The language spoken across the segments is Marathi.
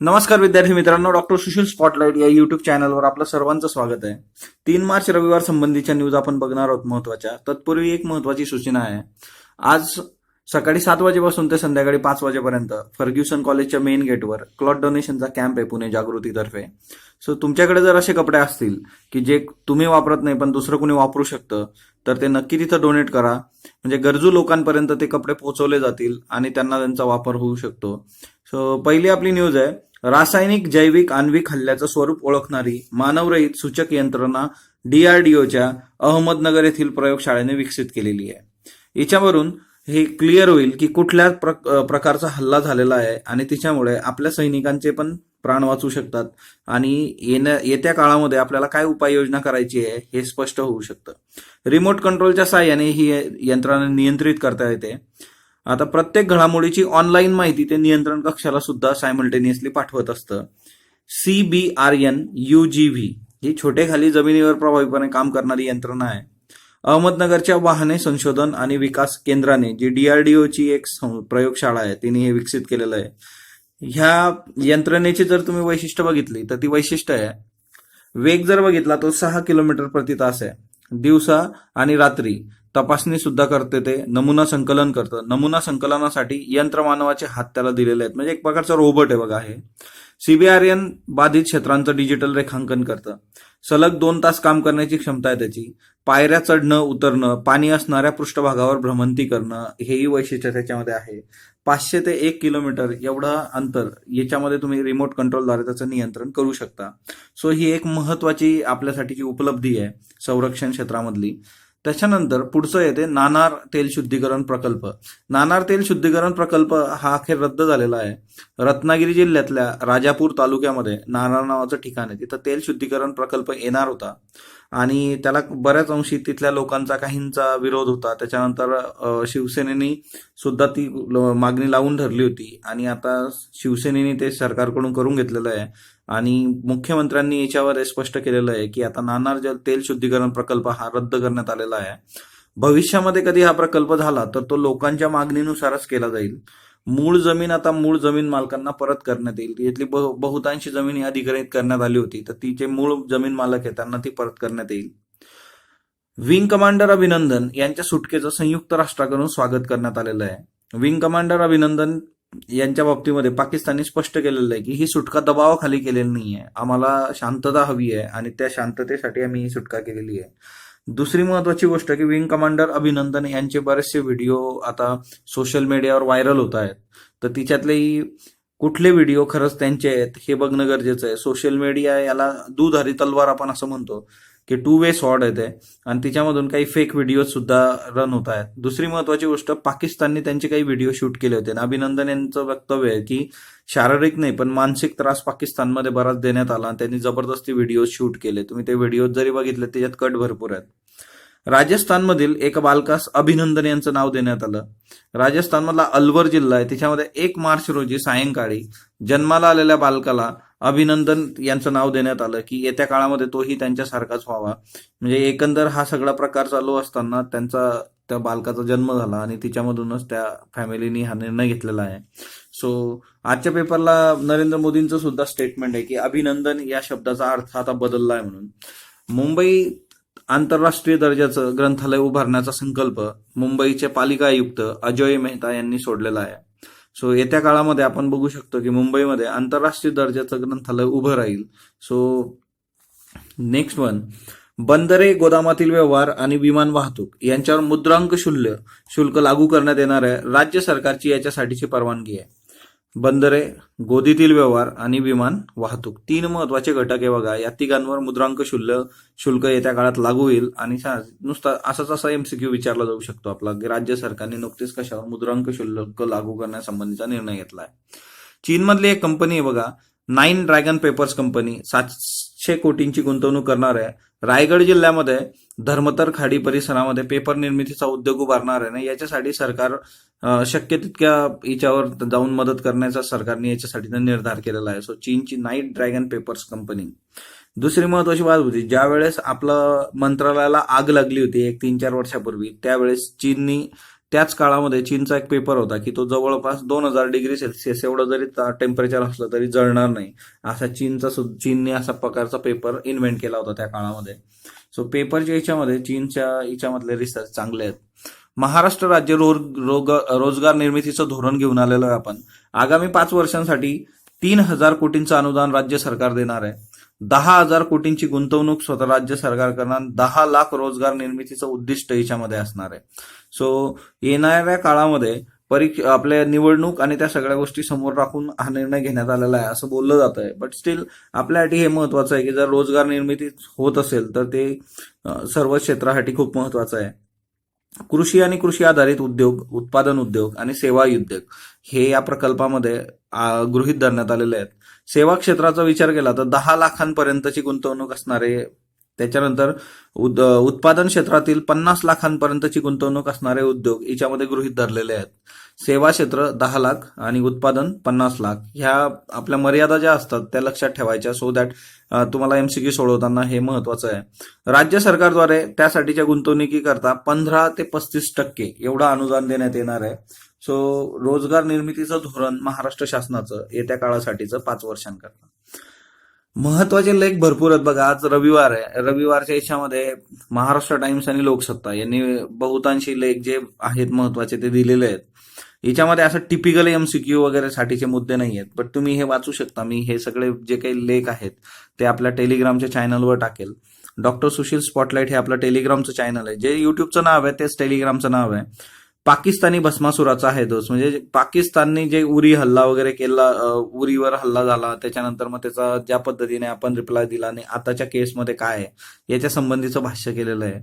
नमस्कार विद्यार्थी मित्रांनो, डॉक्टर सुशील स्पॉटलाइट या युट्यूब चॅनलवर आपलं सर्वांचं स्वागत आहे. 3 मार्च रविवार संबंधीच्या न्यूज आपण बघणार आहोत महत्वाच्या. तत्पूर्वी एक महत्वाची सूचना आहे. आज सकाळी 7 वाजेपासून ते संध्याकाळी 5 वाजेपर्यंत फर्ग्युसन कॉलेजच्या मेन गेटवर क्लॉथ डोनेशनचा कॅम्प आहे पुणे जागृतीतर्फे. सो तुमच्याकडे जर असे कपडे असतील की जे तुम्ही वापरत नाही पण दुसरं कोणी वापरू शकतं, तर ते नक्की तिथं डोनेट करा. म्हणजे गरजू लोकांपर्यंत ते कपडे पोहोचवले जातील आणि त्यांना त्यांचा वापर होऊ शकतो. सो पहिली आपली न्यूज आहे. रासायनिक, जैविक, आण्विक हल्ल्याचं स्वरूप ओळखणारी मानवरहित सूचक यंत्रणा डीआरडीओच्या अहमदनगर येथील प्रयोगशाळेने विकसित केलेली आहे. याच्यावरून हे क्लिअर होईल की कुठल्या प्रकारचा हल्ला झालेला आहे आणि तिच्यामुळे आपल्या सैनिकांचे पण प्राण वाचू शकतात आणि येत्या काळामध्ये आपल्याला काय उपाययोजना करायची आहे हे स्पष्ट होऊ शकतं. रिमोट कंट्रोलच्या साहाय्याने ही यंत्रणा नियंत्रित करता येते. आता प्रत्येक घडामोडीची ऑनलाईन माहिती ते नियंत्रण कक्षाला सुद्धा सायमल्टेनियसली पाठवत असतं. CBRN-UGV ही छोटेखाली जमिनीवर प्रभावीपणे काम करणारी यंत्रणा आहे. अहमदनगरच्या वाहने संशोधन आणि विकास केंद्राने जी डीआरडीओची एक प्रयोगशाळा आहे तिने हे विकसित केलेलं आहे. ह्या यंत्रणेची जर तुम्ही वैशिष्ट्य बघितली तर ती वैशिष्ट्य आहे, वेग जर बघितला तो 6 किलोमीटर प्रति तास आहे. दिवसा आणि रात्री तपासणी सुद्धा करते, ते नमुना संकलन करतं. नमुना संकलनासाठी यंत्रमानवाचे हात त्याला दिलेले आहेत, म्हणजे एक प्रकारचा रोबोट आहे बघा हे. CBRN बाधित क्षेत्रांचं डिजिटल रेखांकन करतं. सलग 2 तास काम करण्याची क्षमता आहे त्याची. पायऱ्या चढणं उतरणं, पाणी असणाऱ्या पृष्ठभागावर भ्रमंती करणं, हेही वैशिष्ट्य त्याच्यामध्ये आहे. 500 ते 1 किलोमीटर एवढं अंतर याच्यामध्ये तुम्ही रिमोट कंट्रोलद्वारे त्याचं नियंत्रण करू शकता. सो ही एक महत्वाची आपल्यासाठीची उपलब्धी आहे संरक्षण क्षेत्रामधली. त्याच्यानंतर पुढचं येते नाणार तेल शुद्धीकरण प्रकल्प. नाणार तेल शुद्धीकरण प्रकल्प हा अखेर रद्द झालेला आहे. रत्नागिरी जिल्ह्यातल्या राजापूर तालुक्यामध्ये नाणार नावाचं ठिकाण आहे, तिथं तेल शुद्धीकरण प्रकल्प येणार होता आणि त्याला बऱ्याच अंशी तिथल्या लोकांचा काहींचा विरोध होता. त्याच्यानंतर शिवसेनेनी सुद्धा ती मागणी लावून धरली होती आणि आता शिवसेनेने ते सरकारकडून करून घेतलेलं आहे आणि मुख्यमंत्र्यांनी याच्यावर स्पष्ट केलेलं आहे की आता नाणार जल तेल शुद्धीकरण प्रकल्प हा रद्द करण्यात आलेला आहे. भविष्यामध्ये कधी हा प्रकल्प झाला तर तो लोकांच्या मागणीनुसारच केला जाईल. मूळ जमीन मालकांना परत करण्यात येईल. यातली बहुतांशी जमीन ही अधिग्रहित करण्यात आली होती, तर ती जे मूळ जमीन मालक आहे त्यांना ती परत करण्यात येईल. विंग कमांडर अभिनंदन यांच्या सुटकेचं संयुक्त राष्ट्राकडून स्वागत करण्यात आलेलं आहे. विंग कमांडर अभिनंदन यांच्या बाबतीमध्ये पाकिस्तानने स्पष्ट केलेलं आहे की ही सुटका दबावाखाली केलेली नाहीये, आम्हाला शांतता हवी आहे आणि त्या शांततेसाठी आम्ही ही सुटका केलेली आहे. दुसरी महत्वाची गोष्ट की विंग कमांडर अभिनंदन यांचे बरेचसे व्हिडिओ आता सोशल मीडियावर व्हायरल होत आहेत, तर तिच्यातलेही कुठले व्हिडिओ खरंच त्यांचे आहेत हे बघणं गरजेचं आहे. सोशल मीडिया याला दुधारी तलवार आपण असं म्हणतो की 2 वे स्वॉर्ड आहे ते, आणि तिच्यामधून काही फेक व्हिडिओ सुद्धा रन होत आहेत. दुसरी महत्वाची गोष्ट, पाकिस्तानने त्यांचे काही व्हिडिओ शूट केले होते. अभिनंदन यांचं वक्तव्य आहे की शारीरिक नाही पण मानसिक त्रास पाकिस्तानमध्ये बराच देण्यात आला आणि त्यांनी जबरदस्ती व्हिडिओ शूट केले. तुम्ही ते व्हिडिओ जरी बघितले त्याच्यात कट भरपूर आहेत. राजस्थानमधील एका बालकास अभिनंदन यांचं नाव देण्यात आलं. राजस्थानमधला अलवर जिल्हा आहे, त्याच्यामध्ये 1 मार्च रोजी सायंकाळी जन्माला आलेल्या बालकाला अभिनंदन यांचं नाव देण्यात आलं की येत्या काळामध्ये तोही त्यांच्यासारखाच व्हावा. म्हणजे एकंदर हा सगळा प्रकार चालू असताना त्या बालकाचा जन्म झाला आणि तिच्यामधूनच त्या फॅमिलीनी हा निर्णय घेतलेला आहे. सो आजच्या पेपरला नरेंद्र मोदींचं सुद्धा स्टेटमेंट आहे की अभिनंदन या शब्दाचा अर्थ आता बदलला आहे म्हणून. मुंबई आंतरराष्ट्रीय दर्जाचं ग्रंथालय उभारण्याचा संकल्प मुंबईचे पालिका आयुक्त अजोय मेहता यांनी सोडलेला आहे. सो येत्या काळामध्ये आपण बघू शकतो की मुंबईमध्ये आंतरराष्ट्रीय दर्जाचं ग्रंथालय उभं राहील. सो नेक्स्ट वन, बंदरे, गोदामातील व्यवहार आणि विमान वाहतूक यांच्यावर मुद्रांक शुल्क लागू करण्यात येणार आहे. राज्य सरकारची याच्यासाठीची परवानगी आहे. बंदरे, गोदीतील व्यवहार आणि विमान वाहतूक 3 महत्वाचे घटक आहे बघा. या तिघांवर मुद्रांक शुल्क येत्या काळात लागू होईल आणि नुसता असा MCQ विचारला जाऊ शकतो आपला की राज्य सरकारने नुकतेच कशावर मुद्रांक शुल्क लागू करण्यासंबंधीचा निर्णय घेतला आहे. चीनमधली एक कंपनी आहे बघा, 9 ड्रॅगन पेपर्स कंपनी, 700 कोटींची गुंतवणूक करणार आहे. रायगड जिल्ह्यामध्ये धर्मतर खाडी परिसरामध्ये पेपर निर्मितीचा उद्योग उभारणार आहे ना, याच्यासाठी सरकार शक्य तितक्या याच्यावर जाऊन मदत करण्याचा सरकारने याच्यासाठी निर्धार केलेला आहे. सो चीनची 9 ड्रॅगन पेपर्स कंपनी. दुसरी महत्वाची बाब होती, ज्यावेळेस आपलं मंत्रालयाला आग लागली होती 3-4 वर्षापूर्वी, त्यावेळेस चीननी त्याच काळामध्ये चीनचा एक पेपर होता की तो जवळपास 2000 डिग्री सेल्सिअस एवढं जरी टेम्परेचर असलं तरी जळणार नाही, असा चीनने असा प्रकारचा पेपर इन्व्हेंट केला होता त्या काळामध्ये. सो पेपरच्या याच्यामध्ये चीनच्या याच्यामधले रिसर्च चांगले आहेत. महाराष्ट्र राज्य रोजगार निर्मितीचं धोरण घेऊन आलेलं आहे आपण. आगामी 5 वर्षांसाठी 3000 कोटींचं अनुदान राज्य सरकार देणार आहे. 10,000 कोटींची गुंतवणूक स्वतः राज्य सरकार करणार. 10 लाख रोजगार निर्मितीचं उद्दिष्ट याच्यामध्ये असणार आहे. सो येणाऱ्या काळामध्ये आपल्या निवडणूक आणि त्या सगळ्या गोष्टी समोर राखून हा निर्णय घेण्यात आलेला आहे असं बोललं जात आहे. बट स्टील आपल्यासाठी हे महत्वाचं आहे की जर रोजगार निर्मिती होत असेल तर ते सर्व क्षेत्रासाठी खूप महत्वाचं आहे. कृषी आणि कृषी आधारित उद्योग, उत्पादन उद्योग आणि सेवा उद्योग हे या प्रकल्पामध्ये गृहीत धरण्यात आलेले आहेत. सेवा क्षेत्राचा विचार केला तर 10 लाखांपर्यंतची गुंतवणूक असणारे, त्याच्यानंतर उत्पादन क्षेत्रातील 50 लाखांपर्यंतची गुंतवणूक असणारे उद्योग याच्यामध्ये गृहीत धरलेले आहेत. सेवा क्षेत्र 10 लाख आणि उत्पादन 50 लाख, ह्या आपल्या मर्यादा ज्या असतात त्या लक्षात ठेवायच्या, सो दॅट तुम्हाला एमसीक्यू सोडवताना हे महत्वाचं आहे. राज्य सरकारद्वारे त्यासाठीच्या गुंतवणुकीकरता 15 ते 35% एवढं अनुदान देण्यात येणार आहे. सो रोजगार निर्मितीचं धोरण महाराष्ट्र शासनाचं येत्या काळासाठीचं 5 वर्षांकरता. महत्वाचे लेख भरपूर आहेत बघा. आज रविवार आहे. रविवारच्या याच्यामध्ये महाराष्ट्र टाइम्स आणि लोकसत्ता यांनी बहुतांशी लेख जे आहेत महत्वाचे ते दिलेले आहेत. याच्यामध्ये असं टिपिकल एमसीक्यू वगैरे साठीचे मुद्दे नाही आहेत, बट तुम्ही हे वाचू शकता. मी हे सगळे जे काही लेख आहेत ते आपल्या टेलिग्रामच्या चॅनलवर टाकेल. डॉक्टर सुशील स्पॉटलाइट हे आपलं टेलिग्रामचं चॅनल आहे. जे युट्यूबचं नाव आहे तेच टेलिग्रामचं नाव आहे. पाकिस्तानी भस्मासुराचा आहे दोष, म्हणजे पाकिस्तानने जे उरी हल्ला वगैरे केला, उरीवर हल्ला झाला, त्याच्यानंतर मग त्याचा ज्या पद्धतीने आपण रिप्लाय दिला आणि आताच्या केसमध्ये काय आहे याच्या संबंधीचं भाष्य केलेलं आहे.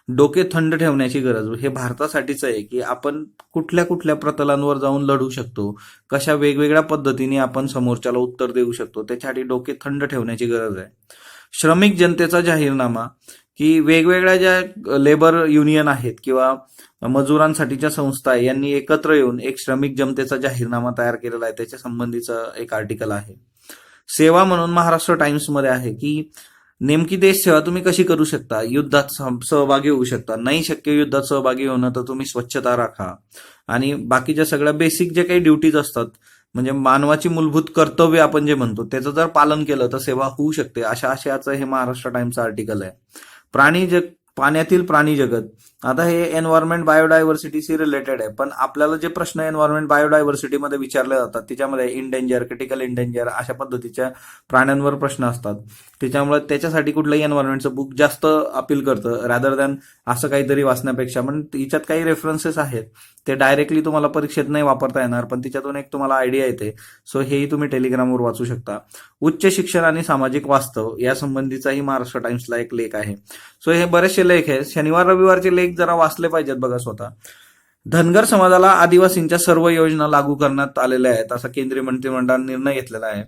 डोके थंड ठेवण्याची गरज हे भारतासाठीच आहे की आपण कुठल्या कुठल्या प्रतलांवर जाऊन लढू शकतो, कशा वेगवेगळ्या पद्धतीने आपण समोरच्याला उत्तर देऊ शकतो, त्याच्यासाठी डोके थंड ठेवण्याची गरज आहे. श्रमिक जनतेचा जाहीरनामा, की वेगवेगळ्या ज्या लेबर युनियन आहेत किंवा मजुरांसाठीच्या संस्था आहे यांनी एकत्र येऊन एक श्रमिक जनतेचा जाहीरनामा तयार केलेला आहे, त्याच्या संबंधीचं एक आर्टिकल आहे. सेवा म्हणून महाराष्ट्र टाइम्समध्ये आहे की नेमकी देश सेवा तुम्ही कशी करू शकता. युद्धात सहभागी होऊ शकता, नाही शक्य युद्धात सहभागी होणं तर तुम्ही स्वच्छता राखा आणि बाकीच्या सगळ्या बेसिक जे काही ड्युटीज असतात, म्हणजे मानवाची मूलभूत कर्तव्य आपण जे म्हणतो त्याचं जर पालन केलं तर सेवा होऊ शकते, अशा आशयाचं हे महाराष्ट्र टाइम्सचं आर्टिकल आहे. पाण्यातील प्राणी जगत, आता हे एन्व्हायरमेंट बायोडायव्हर्सिटीशी रिलेटेड आहे, पण आपल्याला जे प्रश्न एन्व्हायरमेंट बायोडायव्हर्सिटीमध्ये विचारले जातात त्याच्यामध्ये इंडेंजर, क्रिटिकल इंडेंजर अशा पद्धतीच्या प्राण्यांवर प्रश्न असतात. त्याच्यामुळे त्याच्यासाठी कुठलंही एन्व्हायरमेंटचं बुक जास्त अपील करतं रॅदर दॅन असं काहीतरी वाचण्यापेक्षा. पण तिच्यात काही रेफरन्सेस आहेत ते डायरेक्टली तुम्हाला परीक्षेत नाही वापरता येणार, पण तिच्यातून एक तुम्हाला आयडिया येते. सो हेही तुम्ही टेलिग्रामवर वाचू शकता. उच्च शिक्षण आणि सामाजिक वास्तव या संबंधीचाही महाराष्ट्र टाइम्सला एक लेख आहे. सो हे बरेचसे लेख आहेत. शनिवार रविवारचे लेख जरा वाचले पाहिजेत बघा स्वतः. धनगर समाजाला आदिवासींच्या सर्व योजना लागू करण्यात आलेल्या आहेत असा केंद्रीय मंत्रिमंडळाने निर्णय घेतलेला आहे.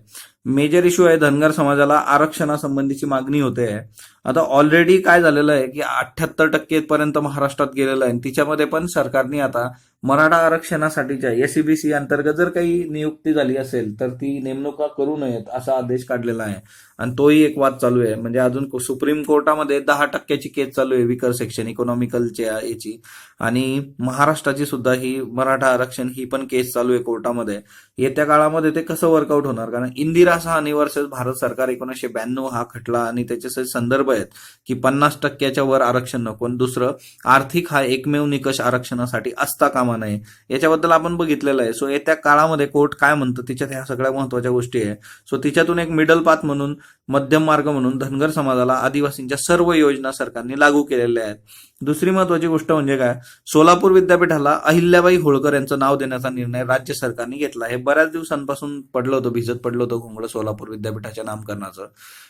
मेजर इश्यू आहे धनगर समाजाला आरक्षणासंबंधीची मागणी होते आहे. आता ऑलरेडी काय झालेलं आहे की 78% पर्यंत महाराष्ट्रात गेलेलं आहे. तिच्यामध्ये पण सरकारने आता मराठा आरक्षणासाठीच्या एसईबीसी अंतर्गत जर काही नियुक्ती झाली असेल तर ती नेमणुका करू नयेत असा आदेश काढलेला आहे. आणि तोही एक वाद चालू आहे. म्हणजे अजून सुप्रीम कोर्टामध्ये 10% केस चालू आहे विकर सेक्शन इकॉनॉमिकलच्या याची, आणि महाराष्ट्राची सुद्धा ही मराठा आरक्षण ही पण केस चालू आहे कोर्टामध्ये. येत्या काळामध्ये ते कसं वर्कआउट होणार, कारण इंदिरा साहनी वर्सेस भारत सरकार 1992 हा खटला आणि त्याचे संदर्भ आहेत की 50% वर आरक्षण नको. आणि दुसरं, आर्थिक हा एकमेव निकष आरक्षणासाठी असता कामा नये, याच्याबद्दल आपण बघितलेलं आहे. सो येत्या काळामध्ये कोर्ट काय म्हणतं तिच्यात ह्या सगळ्या महत्वाच्या गोष्टी आहे. सो तिच्यातून एक मिडल पाथ म्हणून, मध्यम मार्ग म्हणून धनगर समाजाला आदिवासींच्या सर्व योजना सरकारने लागू केलेल्या आहेत. दुसरी महत्वाची गोष्ट म्हणजे काय, सोलापूर विद्यापीठाला अहिल्याबाई होळकर यांचं नाव देण्याचा निर्णय राज्य सरकारने घेतला. हे बऱ्याच दिवसांपासून भिजत पडलं होतं घोंगडं सोलापूर विद्यापीठाच्या नामकरणाचं.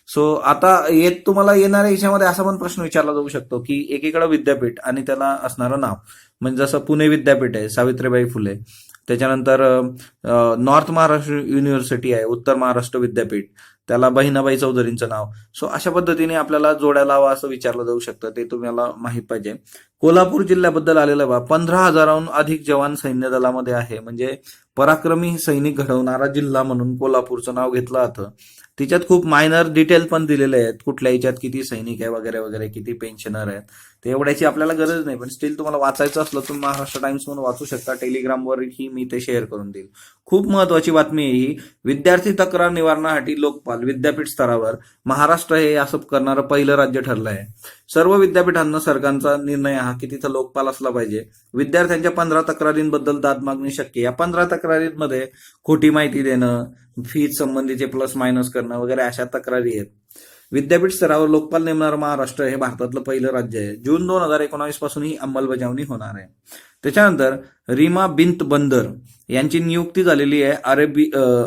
सो आता तुम्हाला येणाऱ्या याच्यामध्ये असा पण प्रश्न विचारला जाऊ शकतो की एकीकडे विद्यापीठ आणि त्याला असणारं नाव, म्हणजे जसं पुणे विद्यापीठ आहे सावित्रीबाई फुले, त्याच्यानंतर नॉर्थ महाराष्ट्र युनिव्हर्सिटी आहे, उत्तर महाराष्ट्र विद्यापीठ, त्याला बहिणाबाई चौधरींचं नाव. सो अशा पद्धतीने आपल्याला जोड्या लावा असं विचारलं जाऊ शकतं, ते तुम्हाला माहित पाहिजे. कोल्हापूर जिल्ह्याबद्दल आलेलं बा 15,000हून अधिक जवान सैन्य दलामध्ये आहे. म्हणजे पराक्रमी सैनिक घडवणारा जिल्हा म्हणून कोल्हापूरचं नाव घेतलं जातं. तिच्यात खूप मायनर डिटेल पण दिलेले आहेत, कुठल्या याच्यात किती सैनिक आहे वगैरे वगैरे, किती पेन्शनर आहेत. ते एवढ्याची आपल्याला गरज नाही, पण स्टील तुम्हाला वाचायचं असलं तर महाराष्ट्र टाइम्स म्हणून वाचू शकता. टेलिग्रामवरही मी ते शेअर करून देईल. खूप महत्वाची बातमी आहे ही. विद्यार्थी तक्रार निवारणासाठी लोकपाल विद्यापीठ स्तरावर महाराष्ट्र हे असं करणारं पहिलं राज्य ठरलं आहे. सर्व विद्यापीठांना सरकारचा निर्णय हा की तिथं लोकपाल असला पाहिजे. विद्यार्थ्यांच्या 15 तक्रारींबद्दल दाद मागणी शक्य. या 15 तक्रारींमध्ये खोटी माहिती देणं, फीज संबंधीचे प्लस मायनस करणं वगैरे अशा तक्रारी आहेत. विद्यापीठ स्तरावर लोकपाल नेमणारं महाराष्ट्र हे भारतातलं पहिलं राज्य आहे. जून 2019 पासून ही अंमलबजावणी होणार आहे. त्याच्यानंतर रीमा बिन्त बंदर यांची नियुक्ती झालेली आहे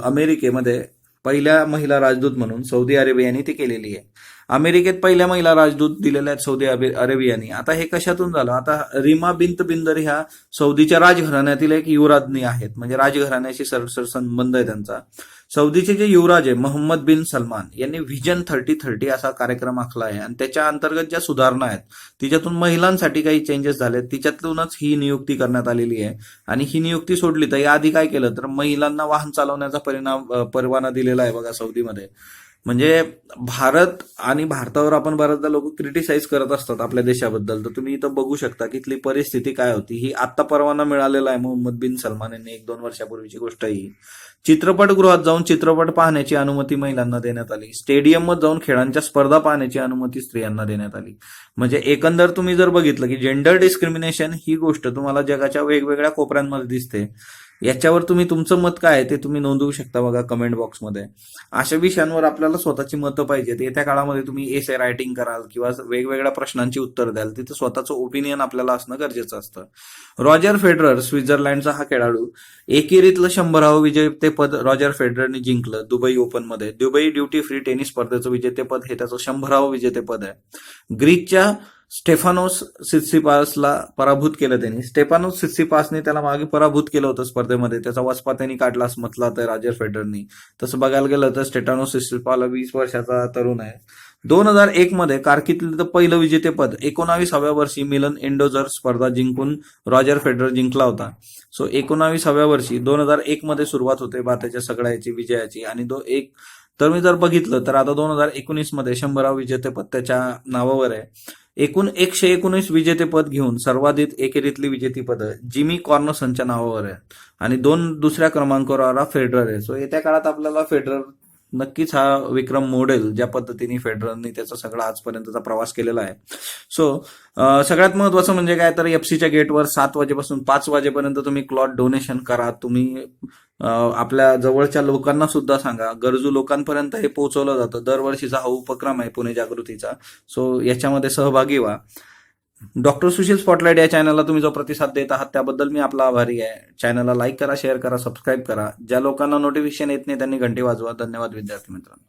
अमेरिकेमध्ये पहिल्या महिला राजदूत म्हणून. सौदी अरेबियाने ती केलेली आहे. अमेरिकेत पहिल्या महिला राजदूत दिलेल्या आहेत सौदी अरेबियाने. आता हे कशातून झालं? आता रीमा बिन्त बिंदर ह्या सौदीच्या राजघराण्यातील एक युवराज्ञी आहेत. म्हणजे राजघराण्याशी सरसर संबंध आहे त्यांचा. सौदीचे जे युवराज आहे मोहम्मद बिन सलमान यांनी व्हिजन 3030 असा कार्यक्रम आखला आहे आणि त्याच्या अंतर्गत ज्या सुधारणा आहेत तिच्यातून महिलांसाठी काही चेंजेस झाले, तिच्यातूनच ही नियुक्ती करण्यात आलेली आहे. आणि ही नियुक्ती सोडली तर याआधी काय केलं तर महिलांना वाहन चालवण्याचा परवाना दिलेला आहे बघा सौदीमध्ये. म्हणजे भारत आणि भारतावर आपण बऱ्याचदा लोक क्रिटिसाइज करत असतात आपल्या देशाबद्दल, तर तुम्ही इथं बघू शकता की इथली परिस्थिती काय होती. ही आत्ता परवाना मिळालेला आहे मोहम्मद बिन सलमान यांनी, 1-2 वर्षापूर्वीची गोष्ट ही. चित्रपटगृहात जाऊन चित्रपट पाहण्याची अनुमती महिलांना देण्यात आली. स्टेडियममध्ये जाऊन खेळांच्या स्पर्धा पाहण्याची अनुमती स्त्रियांना देण्यात आली. म्हणजे एकंदर तुम्ही जर बघितलं की जेंडर डिस्क्रिमिनेशन ही गोष्ट तुम्हाला जगाच्या वेगवेगळ्या कोपऱ्यांमध्ये दिसते. याच्यावर तुम्ही तुमचं मत काय आहे ते तुम्ही नोंदवू शकता बघा कमेंट बॉक्समध्ये. अशा विषयांवर आपल्याला स्वतःची मतं पाहिजेत. येत्या काळामध्ये तुम्ही एसे रायटिंग कराल किंवा वेगवेगळ्या प्रश्नांची उत्तर द्याल, तिथे स्वतःचं ओपिनियन आपल्याला असणं गरजेचं असतं. रॉजर फेडरर स्वित्झर्लंडचा हा खेळाडू. एकेरीतलं 100वे विजेतेपद रॉजर फेडररने जिंकलं दुबई ओपनमध्ये. दुबई ड्युटी फ्री टेनिस स्पर्धेचं विजेतेपद हे त्याचं 100वे विजेतेपद आहे. ग्रीकच्या स्टेफानोस सित्सिपासला पराभूत केलं त्यांनी. स्टेफानोस सित्सिपासने त्याला मागे पराभूत केलं होतं स्पर्धेमध्ये. त्याचा वचपा त्यांनी काढला असं म्हटलं होतं रॉजर फेडररनी. तसं बघायला गेलं तर स्टेफानोस सित्सिपास 20 वर्षाचा तरुण आहे. 2001 मध्ये कारकिर्दीतलं पहिलं विजेतेपद 19व्या वर्षी मिलन इंडोर स्पर्धा जिंकून रॉजर फेडरर जिंकला होता. सो 19व्या वर्षी 2001 मध्ये सुरुवात होते त्याच्या सगळ्याची विजयाची. आणि तर मी जर बघितलं तर आता 2019 मध्ये 100वे विजेतेपद त्याच्या नावावर आहे. एकूण 119 विजेतेपद घेऊन सर्वाधिक एकेरीतली विजेतेपद जिमी कॉर्नसनच्या नावावर आहे. आणि दुसऱ्या क्रमांकावर आला फेडरर आहे. सो येत्या काळात आपल्याला फेडरर नक्कीच हा विक्रम मोडेल, ज्या पद्धतीने फेडररनी त्याचा सगळा आजपर्यंतचा प्रवास केलेला आहे. सो सगळ्यात महत्वाचं म्हणजे काय तर एफसीच्या गेटवर 7 वाजेपासून 5 वाजेपर्यंत तुम्ही क्लॉथ डोनेशन करा. तुम्ही आपल्या जवळच्या लोकांना सुद्धा सांगा. गरजू लोकांपर्यंत हे पोहोचवलं जातं. दरवर्षीचा हा उपक्रम आहे पुणे जागृतीचा. सो याच्यामध्ये सहभागी व्हा. डॉक्टर सुशील स्पॉटलाइट या चॅनलला तुम्ही जो प्रतिसाद देत आहात त्याबद्दल मी आपला आभारी आहे. चॅनलला लाईक करा, शेअर करा, सबस्क्राईब करा. ज्या लोकांना नोटिफिकेशन येत नाही त्यांनी घंटी वाजवा. धन्यवाद विद्यार्थी मित्रांनो.